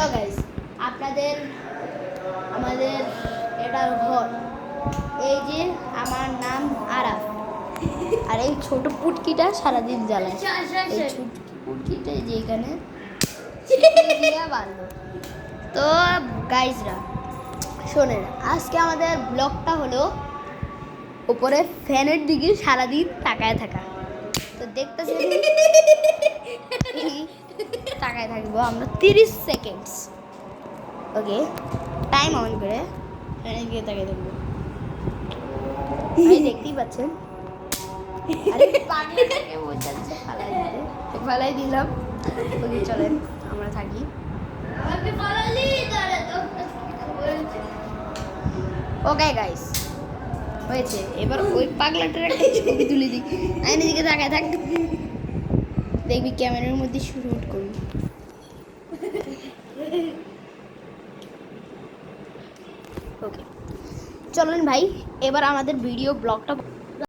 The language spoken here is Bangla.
হ্যালো গাইস, আপনাদের আমাদের এটার ঘর। এই যে আমার নাম আরাফ, আর এই ছোট পুটকিটা সারাদিন জ্বালায়। এই ছোট পুটকিটা যে এখানে বাঁধলো। তো গাইসরা শোনেন, আজকে আমাদের ব্লগটা হলো উপরে ফ্যানের দিকে সারাদিন তাকায় থাকা। তো দেখতেছেন তাকায় থাকবো আমরা 30 সেকেন্ডস। ওকে, টাইম অন করে ফ্যানের দিকে তাকায় থাকবো। দেখতেই পাচ্ছেন, আরে পাগলাটাকে বোঝাচ্ছে ফালাই দিতে, তো ফালাই দিলাম। ওকে চলেন আমরা থাকি। ওকে গাইস, হয়েছে। এবার ওই পাগলাটার একটা ছবি তুলে দিই। আইনের দিকে তাকায় থাক, দেখবি ক্যামেরার মধ্যে শুট করবি। ওকে চলেন ভাই, এবার আমাদের ভিডিও ব্লগটা